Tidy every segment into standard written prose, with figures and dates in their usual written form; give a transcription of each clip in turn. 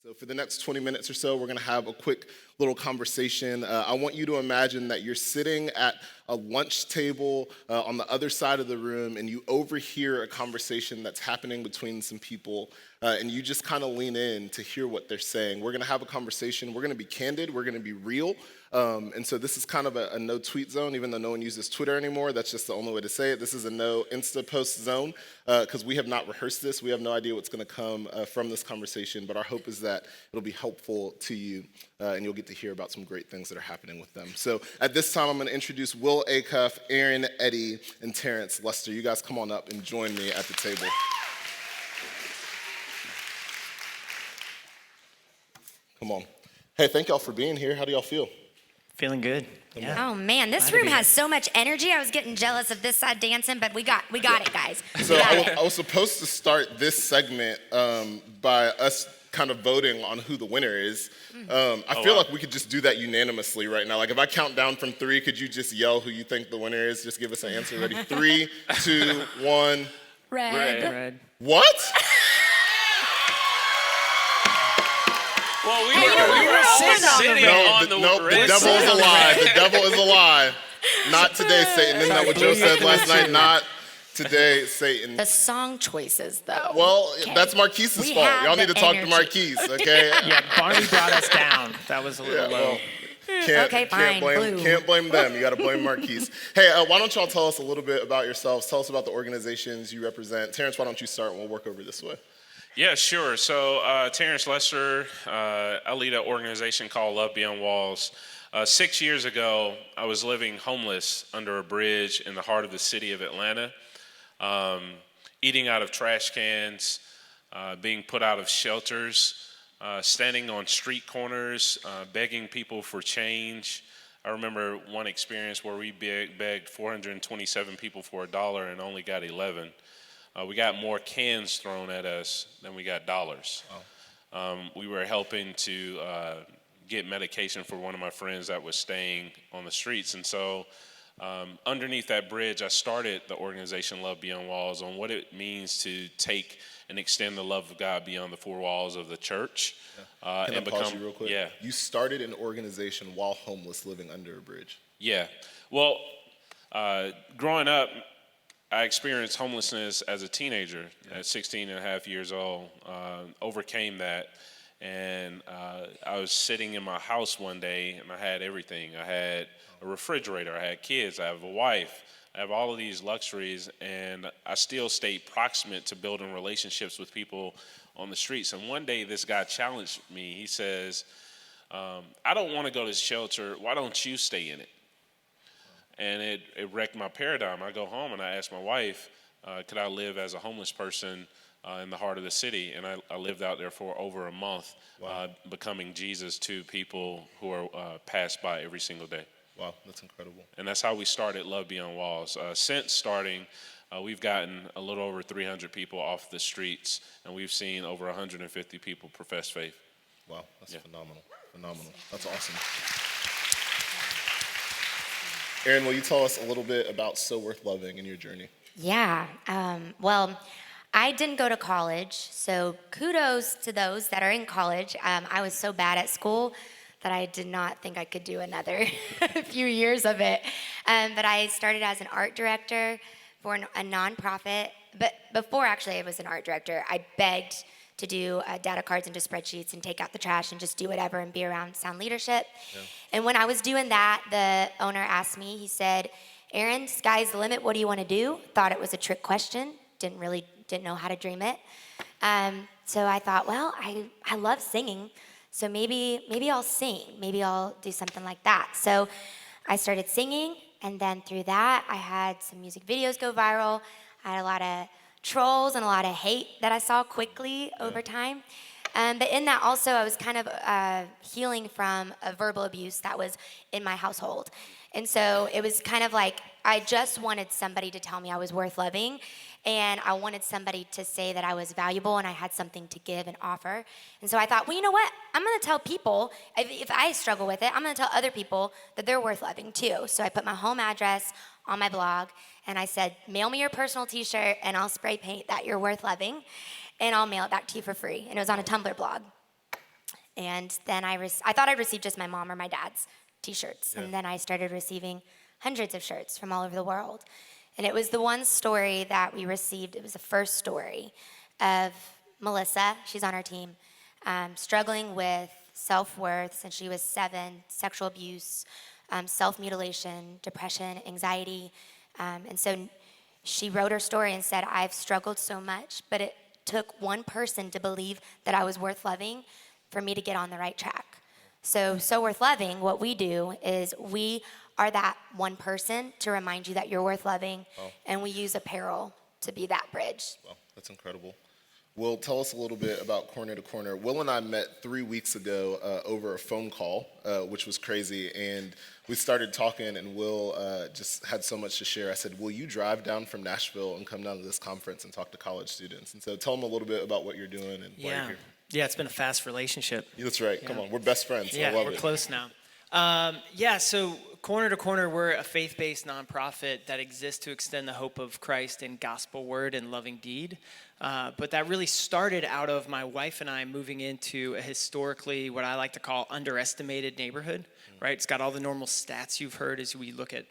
So for the next 20 minutes or so, we're going to have a quick little conversation. I want you to imagine that you're sitting at a lunch table on the other side of the room, and you overhear a conversation that's happening between some people, and you just kind of lean in to hear what they're saying. We're going to have a conversation. We're going to be candid. We're going to be real. And so this is kind of a no tweet zone, even though no one uses Twitter anymore. That's just the only way to say it. This is a no Insta post zone because we have not rehearsed this. We have no idea what's going to come from this conversation, but our hope is that it'll be helpful to you and you'll get to hear about some great things that are happening with them. So at this time, I'm going to introduce Will Acuff, Eryn Eddy, and Terence Lester. You guys come on up and join me at the table. Come on. Hey, thank y'all for being here. How do y'all feel? Feeling good. Yeah. Oh man, this room has so much energy. I was getting jealous of this side dancing, but we got it, guys. So I was supposed to start this segment by us kind of voting on who the winner is. I feel like we could just do that unanimously right now. Like if I count down from 3, could you just yell who you think the winner is? Just give us an answer. Ready? 3, 2, 1. Red. What? Well, we were all sitting on the red devil side. is a lie. The devil is a lie. Not today, Satan. Isn't that what Joe said last night? Not today, Satan. The song choices, though. Well, that's Marquise's fault. Y'all need to talk to Marquise, okay? Yeah, Barney brought us down. That was a little low. Can't blame them. You got to blame Marquise. Hey, why don't y'all tell us a little bit about yourselves? Tell us about the organizations you represent. Terence, why don't you start and we'll work over this way. Yeah, sure. So Terence Lester, I lead an organization called Love Beyond Walls. 6 years ago, I was living homeless under a bridge in the heart of the city of Atlanta, eating out of trash cans, being put out of shelters, standing on street corners, begging people for change. I remember one experience where we begged 427 people for $1 and only got 11. We got more cans thrown at us than we got dollars. Wow. We were helping to get medication for one of my friends that was staying on the streets. And so underneath that bridge, I started the organization Love Beyond Walls on what it means to take and extend the love of God beyond the 4 walls of the church. Yeah. Can I pause you real quick? Yeah. You started an organization while homeless living under a bridge. Yeah. Well, growing up, I experienced homelessness as a teenager at 16 and a half years old, overcame that, and I was sitting in my house one day, and I had everything. I had a refrigerator, I had kids, I have a wife, I have all of these luxuries, and I still stayed proximate to building relationships with people on the streets. And one day this guy challenged me. He says, I don't want to go to this shelter, why don't you stay in it? And it wrecked my paradigm. I go home and I ask my wife, could I live as a homeless person in the heart of the city? And I lived out there for over a month, becoming Jesus to people who are passed by every single day. Wow, that's incredible. And that's how we started Love Beyond Walls. Since starting, we've gotten a little over 300 people off the streets, and we've seen over 150 people profess faith. Wow, that's phenomenal. That's awesome. Eryn, will you tell us a little bit about So Worth Loving and your journey? Yeah. Well, I didn't go to college, so kudos to those that are in college. I was so bad at school that I did not think I could do another few years of it. But I started as an art director for a nonprofit. But before actually I was an art director, I begged to do data cards into spreadsheets and take out the trash and just do whatever and be around sound leadership. Yeah. And when I was doing that, the owner asked me, he said, Eryn, sky's the limit, what do you want to do? Thought it was a trick question, didn't know how to dream it. So I thought, well, I love singing, so maybe I'll sing, maybe I'll do something like that. So I started singing, and then through that, I had some music videos go viral. I had a lot of trolls and a lot of hate that I saw quickly over time. But in that also, I was kind of healing from a verbal abuse that was in my household. And so it was kind of like I just wanted somebody to tell me I was worth loving, and I wanted somebody to say that I was valuable and I had something to give and offer. And so I thought, well, you know what? I'm going to tell people, if I struggle with it, I'm going to tell other people that they're worth loving too. So I put my home address on my blog, and I said, mail me your personal t-shirt and I'll spray paint that you're worth loving, and I'll mail it back to you for free. And it was on a Tumblr blog. And then I thought I'd received just my mom or my dad's t-shirts. Yeah. And then I started receiving hundreds of shirts from all over the world. And it was the one story that we received, it was the first story of Melissa, she's on our team, struggling with self-worth since she was 7, sexual abuse, self-mutilation, depression, anxiety. And so she wrote her story and said, I've struggled so much, but it took one person to believe that I was worth loving for me to get on the right track. So Worth Loving, what we do is we are that one person to remind you that you're worth loving, and we use apparel to be that bridge. Wow, that's incredible. Will, tell us a little bit about Corner to Corner. Will and I met 3 weeks ago over a phone call, which was crazy, and we started talking, and Will just had so much to share. I said, will you drive down from Nashville and come down to this conference and talk to college students? And so tell them a little bit about what you're doing and why you're here. Yeah, it's been a fast relationship. Yeah, that's right. Come on, we're best friends. Yeah, I love we're it. close now. So Corner to Corner, we're a faith-based nonprofit that exists to extend the hope of Christ in gospel word and loving deed. But that really started out of my wife and I moving into a historically, what I like to call, underestimated neighborhood, right? It's got all the normal stats you've heard as we look at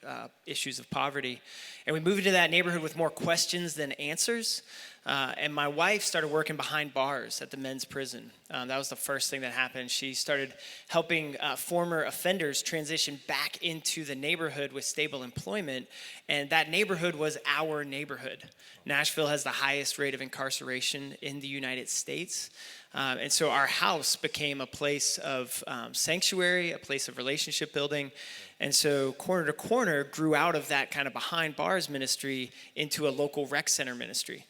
issues of poverty. And we moved into that neighborhood with more questions than answers. And my wife started working behind bars at the men's prison. That was the first thing that happened. She started helping former offenders transition back into the neighborhood with stable employment. And that neighborhood was our neighborhood. Nashville has the highest rate of incarceration in the United States. And so our house became a place of sanctuary, a place of relationship building. And so Corner to Corner grew out of that kind of behind bars ministry into a local rec center ministry.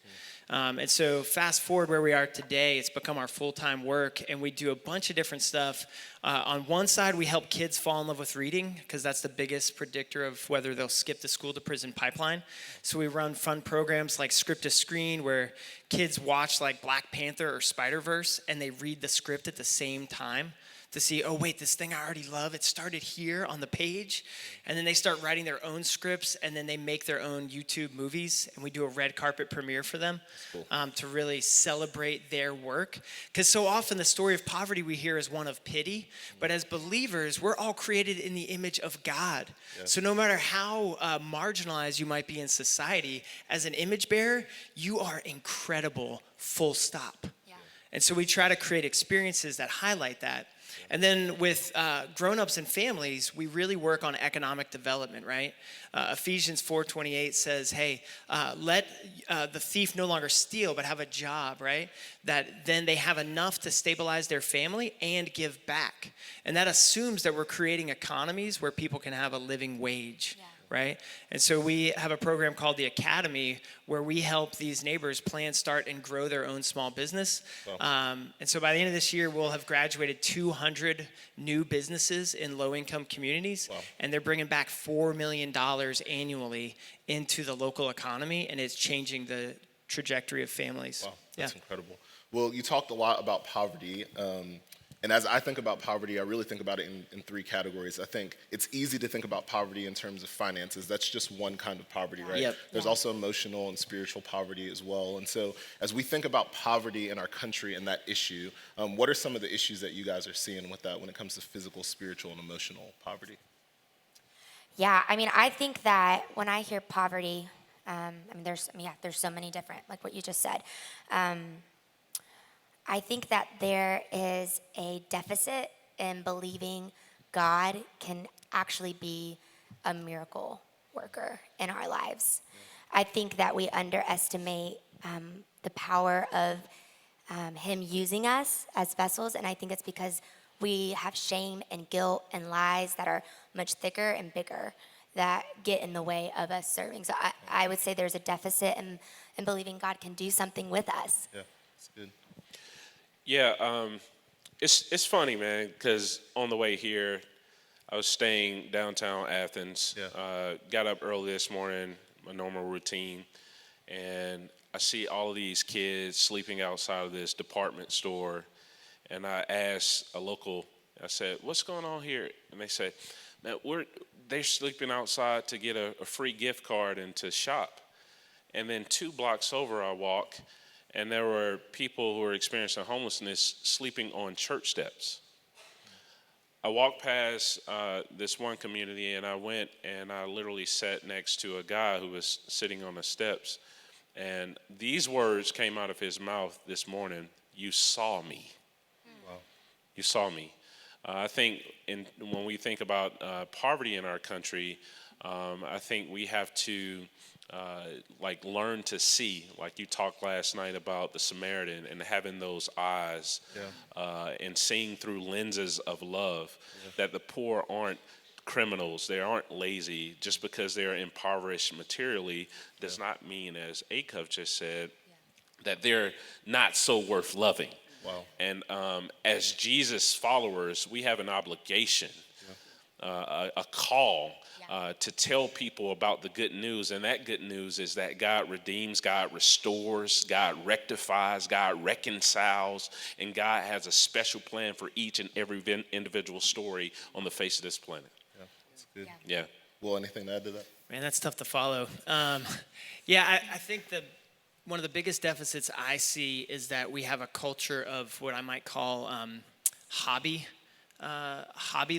And so fast forward where we are today, it's become our full-time work, and we do a bunch of different stuff. On one side, we help kids fall in love with reading, because that's the biggest predictor of whether they'll skip the school-to-prison pipeline. So we run fun programs like Script to Screen, where kids watch like Black Panther or Spider-Verse, and they read the script at the same time to see, oh, wait, this thing I already love, it started here on the page. And then they start writing their own scripts, and then they make their own YouTube movies, and we do a red carpet premiere for them to really celebrate their work. Because so often the story of poverty we hear is one of pity, but as believers, we're all created in the image of God. Yeah. So no matter how marginalized you might be in society, as an image bearer, you are incredible, full stop. Yeah. And so we try to create experiences that highlight that. And then with grown-ups and families, we really work on economic development, right? Ephesians 4:28 says, hey, let the thief no longer steal, but have a job, right? That then they have enough to stabilize their family and give back. And that assumes that we're creating economies where people can have a living wage. Yeah. Right? And so we have a program called the Academy where we help these neighbors plan, start, and grow their own small business. Wow. And so by the end of this year, we'll have graduated 200 new businesses in low-income communities. Wow. And they're bringing back $4 million annually into the local economy, and it's changing the trajectory of families. Wow, that's incredible. Well, you talked a lot about poverty. And as I think about poverty, I really think about it in 3 categories. I think it's easy to think about poverty in terms of finances. That's just one kind of poverty, right? Yep. There's also emotional and spiritual poverty as well. And so as we think about poverty in our country and that issue, what are some of the issues that you guys are seeing with that when it comes to physical, spiritual, and emotional poverty? Yeah, I mean, I think that when I hear poverty, there's so many different, like what you just said. I think that there is a deficit in believing God can actually be a miracle worker in our lives. I think that we underestimate the power of Him using us as vessels, and I think it's because we have shame and guilt and lies that are much thicker and bigger that get in the way of us serving. So I would say there's a deficit in believing God can do something with us. Yeah, that's good. Yeah, it's funny, man, because on the way here, I was staying downtown Athens. Yeah. Got up early this morning, my normal routine, and I see all of these kids sleeping outside of this department store, and I asked a local, I said, what's going on here? And they said, man, they're sleeping outside to get a free gift card and to shop. And then 2 blocks over I walk, and there were people who were experiencing homelessness sleeping on church steps. I walked past this one community, and I went and I literally sat next to a guy who was sitting on the steps, and these words came out of his mouth this morning: "You saw me." Wow. You saw me. I think when we think about poverty in our country, I think we have to learn to see, like you talked last night about the Samaritan and having those eyes, and seeing through lenses of love, that the poor aren't criminals, they aren't lazy. Just because they're impoverished materially does not mean, as Acuff just said, that they're not so worth loving. Wow. And as Jesus followers, we have an obligation, a call to tell people about the good news. And that good news is that God redeems, God restores, God rectifies, God reconciles, and God has a special plan for each and every individual story on the face of this planet. Yeah, that's good. Yeah. Will, anything to add to that? Man, that's tough to follow. I think one of the biggest deficits I see is that we have a culture of what I might call hobby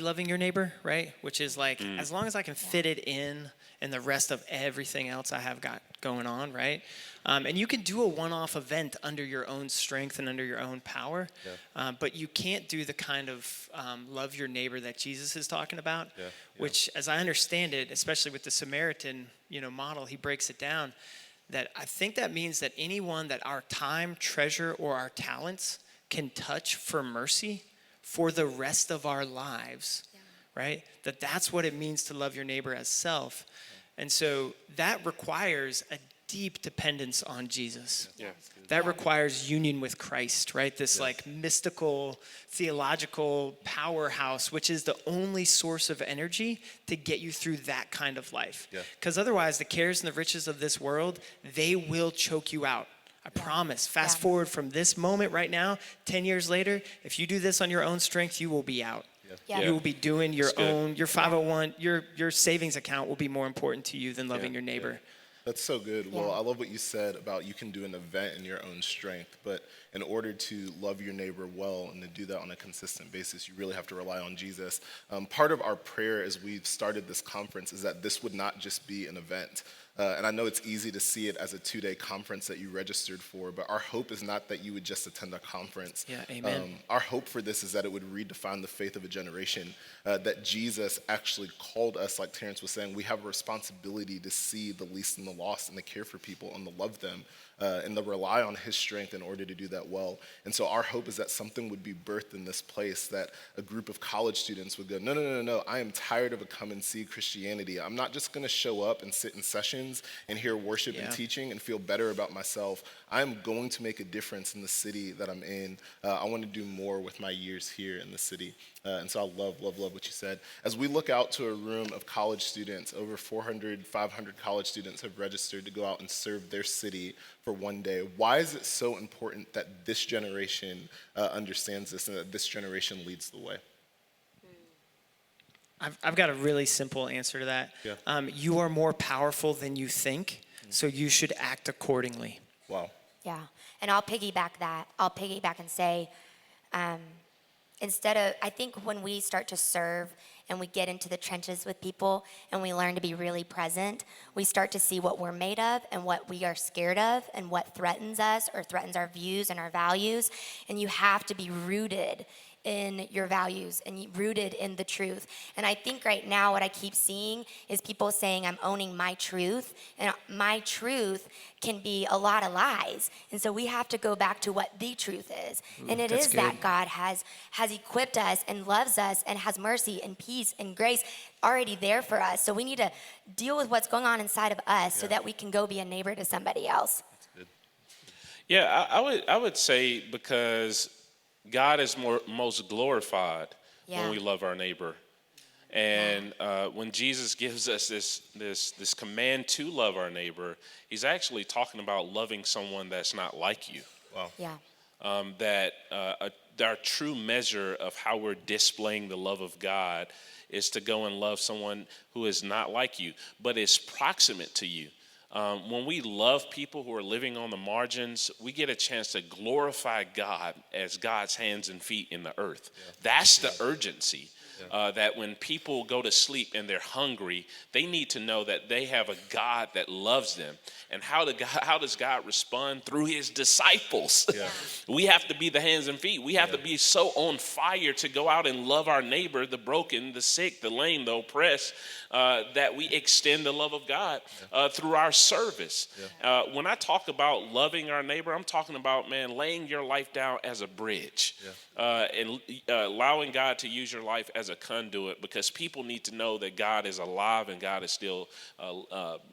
loving your neighbor, right? Which is like, as long as I can fit it in and the rest of everything else I have got going on, right? And you can do a one-off event under your own strength and under your own power, but you can't do the kind of love your neighbor that Jesus is talking about, which, as I understand it, especially with the Samaritan, model, he breaks it down, that I think that means that anyone that our time, treasure, or our talents can touch for mercy for the rest of our lives, right? That's what it means to love your neighbor as self. And so that requires a deep dependence on Jesus. That requires union with Christ, right? This mystical, theological powerhouse, which is the only source of energy to get you through that kind of life. Because otherwise, the cares and the riches of this world, they will choke you out. I promise. Fast forward from this moment right now, 10 years later, if you do this on your own strength, you will be out. You will be doing your own, your 501, your savings account will be more important to you than loving your neighbor. That's so good. Well, I love what you said about you can do an event in your own strength, but in order to love your neighbor well and to do that on a consistent basis, you really have to rely on Jesus. Part of our prayer as we've started this conference is that this would not just be an event. And I know it's easy to see it as a 2-day conference that you registered for, but our hope is not that you would just attend a conference. Amen. Our hope for this is that it would redefine the faith of a generation, that Jesus actually called us, like Terence was saying, we have a responsibility to see the least and the lost and to care for people and to love them. And to rely on his strength in order to do that well. And so our hope is that something would be birthed in this place, that a group of college students would go, no, I am tired of a come and see Christianity. I'm not just gonna show up and sit in sessions and hear worship and teaching and feel better about myself. I'm going to make a difference in the city that I'm in. I wanna do more with my years here in the city. And so I love what you said. As we look out to a room of college students, over 400, 500 college students have registered to go out and serve their city for one day. Why is it so important that this generation understands this and that this generation leads the way? I've got a really simple answer to that. You are more powerful than you think, so you should act accordingly. Wow. Yeah, and I'll piggyback that. I'll piggyback and say, I think when we start to serve and we get into the trenches with people and we learn to be really present, we start to see what we're made of and what we are scared of and what threatens us or threatens our views and our values. And you have to be rooted in your values and rooted in the truth. And I think right now what I keep seeing is people saying, I'm owning my truth, and my truth can be a lot of lies. And so we have to go back to what the truth is. And it is that God has equipped us and loves us and has mercy and peace and grace already there for us. So we need to deal with what's going on inside of us so that we can go be a neighbor to somebody else. That's good. Yeah, I would say because God is most glorified when we love our neighbor. And when Jesus gives us this command to love our neighbor, he's actually talking about loving someone that's not like you. Wow. Yeah. That our true measure of how we're displaying the love of God is to go and love someone who is not like you, but is proximate to you. When we love people who are living on the margins, we get a chance to glorify God as God's hands and feet in the earth. That's the urgency. That when people go to sleep and they're hungry, they need to know that they have a God that loves them. And how does God respond? Through his disciples. Yeah. We have to be the hands and feet. We have to be so on fire to go out and love our neighbor, the broken, the sick, the lame, the oppressed, that we extend the love of God through our service. When I talk about loving our neighbor, I'm talking about, man, laying your life down as a bridge and allowing God to use your life as a conduit, because people need to know that God is alive and God is still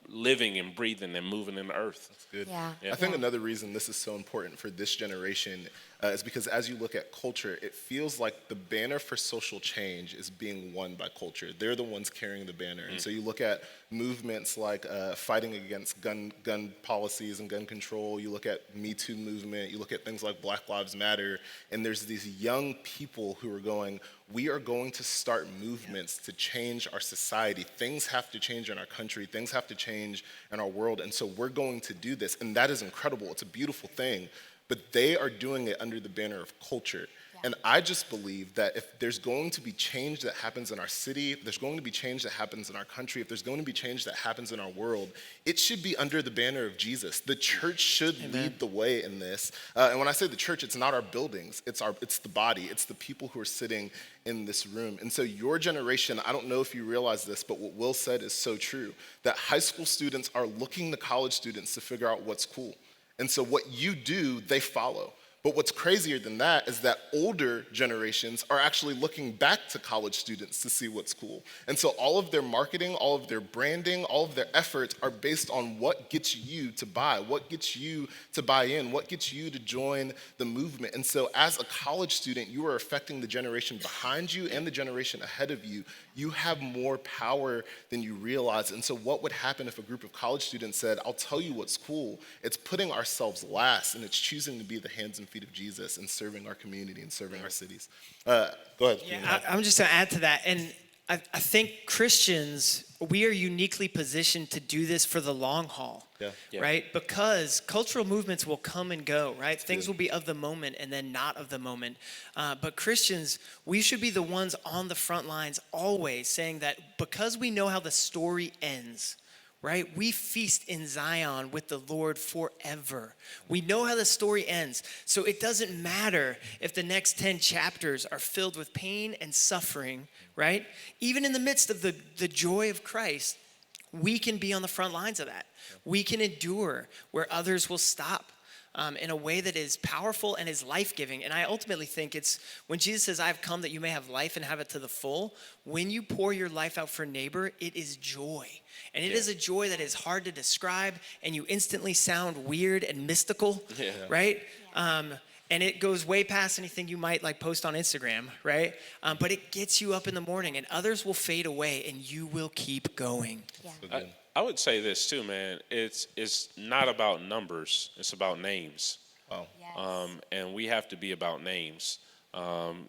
living and breathing and moving in the earth. That's good. Yeah. I think another reason this is so important for this generation is because as you look at culture, it feels like the banner for social change is being won by culture. They're the ones carrying the banner. And so you look at movements like fighting against gun policies and gun control. You look at Me Too movement. You look at things like Black Lives Matter. And there's these young people who are going, we are going to start movements to change our society. Things have to change in our country. Things have to change in our world. And so we're going to do this. And that is incredible. It's a beautiful thing. But they are doing it under the banner of culture. And I just believe that if there's going to be change that happens in our city, if there's going to be change that happens in our country, if there's going to be change that happens in our world, it should be under the banner of Jesus. The church should lead the way in this. And when I say the church, it's not our buildings, it's the body, it's the people who are sitting in this room. And so your generation, I don't know if you realize this, but what Will said is so true, that high school students are looking to college students to figure out what's cool. And so what you do, they follow. But what's crazier than that is that older generations are actually looking back to college students to see what's cool. And so all of their marketing, all of their branding, all of their efforts are based on what gets you to buy, what gets you to buy in, what gets you to join the movement. And so as a college student, you are affecting the generation behind you and the generation ahead of you. You have more power than you realize. And so what would happen if a group of college students said, I'll tell you what's cool. It's putting ourselves last, and it's choosing to be the hands and feet of Jesus and serving our community and serving our cities. Go ahead. Yeah, I'm just going to add to that. And I think Christians, we are uniquely positioned to do this for the long haul, right? Because cultural movements will come and go, right? Things will be of the moment and then not of the moment. But Christians, we should be the ones on the front lines always saying that because we know how the story ends, right? We feast in Zion with the Lord forever. We know how the story ends. So it doesn't matter if the next 10 chapters are filled with pain and suffering, right? Even in the midst of the joy of Christ, we can be on the front lines of that. We can endure where others will stop. In a way that is powerful and is life-giving. And I ultimately think it's when Jesus says, I've come that you may have life and have it to the full, when you pour your life out for neighbor, it is joy. And it is a joy that is hard to describe, and you instantly sound weird and mystical, right? And it goes way past anything you might like post on Instagram, right? But it gets you up in the morning, and others will fade away, and you will keep going. Yeah. I would say this too, man. It's not about numbers. It's about names. Wow. Yes. And we have to be about names.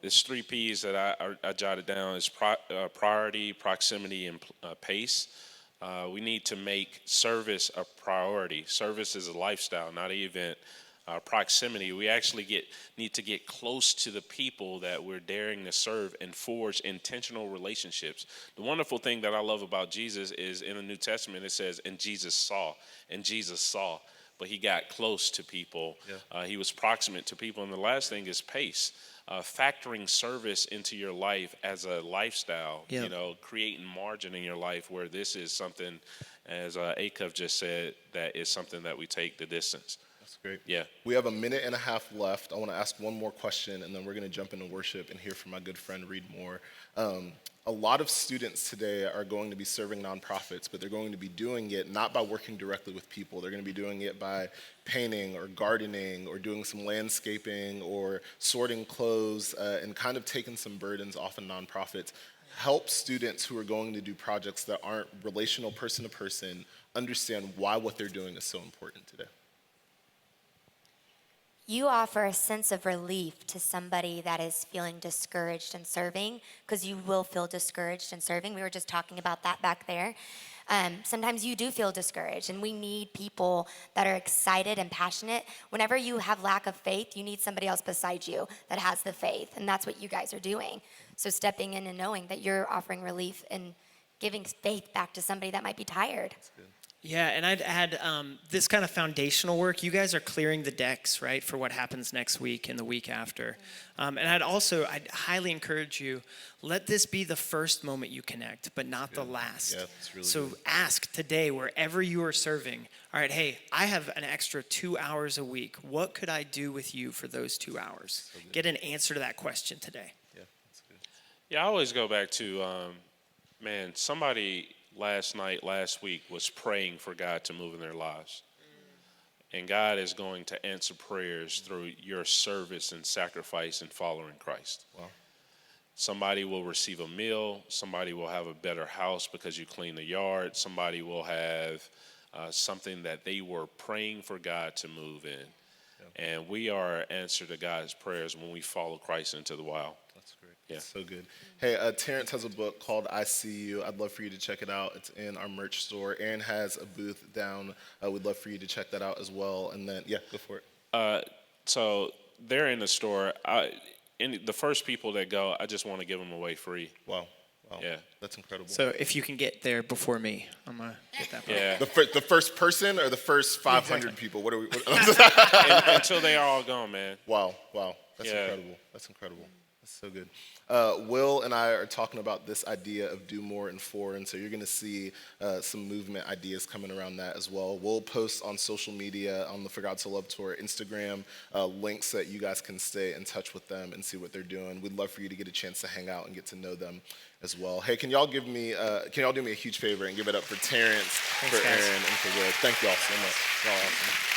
There's 3 P's that I jotted down. Is priority, proximity, and pace. We need to make service a priority. Service is a lifestyle, not an event. Proximity, we actually need to get close to the people that we're daring to serve and forge intentional relationships. The wonderful thing that I love about Jesus is in the New Testament it says, and Jesus saw, but he got close to people. He was proximate to people. And the last thing is pace. Factoring service into your life as a lifestyle, creating margin in your life where this is something, as Acuff just said, that is something that we take the distance. That's great. Yeah. We have a minute and a half left. I want to ask one more question, and then we're going to jump into worship and hear from my good friend Reed Moore. A lot of students today are going to be serving nonprofits, but they're going to be doing it not by working directly with people. They're going to be doing it by painting or gardening or doing some landscaping or sorting clothes and kind of taking some burdens off of nonprofits. Help students who are going to do projects that aren't relational person to person understand why what they're doing is so important today. You offer a sense of relief to somebody that is feeling discouraged in serving, because you will feel discouraged in serving. We were just talking about that back there. Sometimes you do feel discouraged, and we need people that are excited and passionate. Whenever you have lack of faith, you need somebody else beside you that has the faith, and that's what you guys are doing. So stepping in and knowing that you're offering relief and giving faith back to somebody that might be tired. Yeah, and I'd add this kind of foundational work. You guys are clearing the decks, right, for what happens next week and the week after. And I'd highly encourage you, let this be the first moment you connect, but not the last. Yeah, that's really so good. ask today, wherever you are serving, all right, hey, I have an extra 2 hours a week. What could I do with you for those 2 hours? Get an answer to that question today. Yeah, that's good. Yeah, I always go back to, somebody last week was praying for God to move in their lives. And God is going to answer prayers through your service and sacrifice and following Christ. Wow. Somebody will receive a meal. Somebody will have a better house because you clean the yard. Somebody will have something that they were praying for God to move in. And we are answer to God's prayers when we follow Christ into the wild. That's great. Yeah. That's so good. Hey, Terrence has a book called I See You. I'd love for you to check it out. It's in our merch store. Eryn has a booth down. We'd love for you to check that out as well. And then, yeah, go for it. So they're in the store. The first people that go, I just want to give them away free. Wow. Yeah. That's incredible. So if you can get there before me, I'm going to get that. Yeah. The first person or the first 500 people? What are we? Until they are all gone, man. Wow. That's incredible. That's incredible. That's so good. Will and I are talking about this idea of do more in 4, and so you're going to see some movement ideas coming around that as well. We'll post on social media, on the For God to Love Tour Instagram, links that you guys can stay in touch with them and see what they're doing. We'd love for you to get a chance to hang out and get to know them as well. Hey, can y'all do me a huge favor and give it up for Terrence, Thanks, for guys. Eryn, and for Will? Thank y'all so much. Y'all awesome.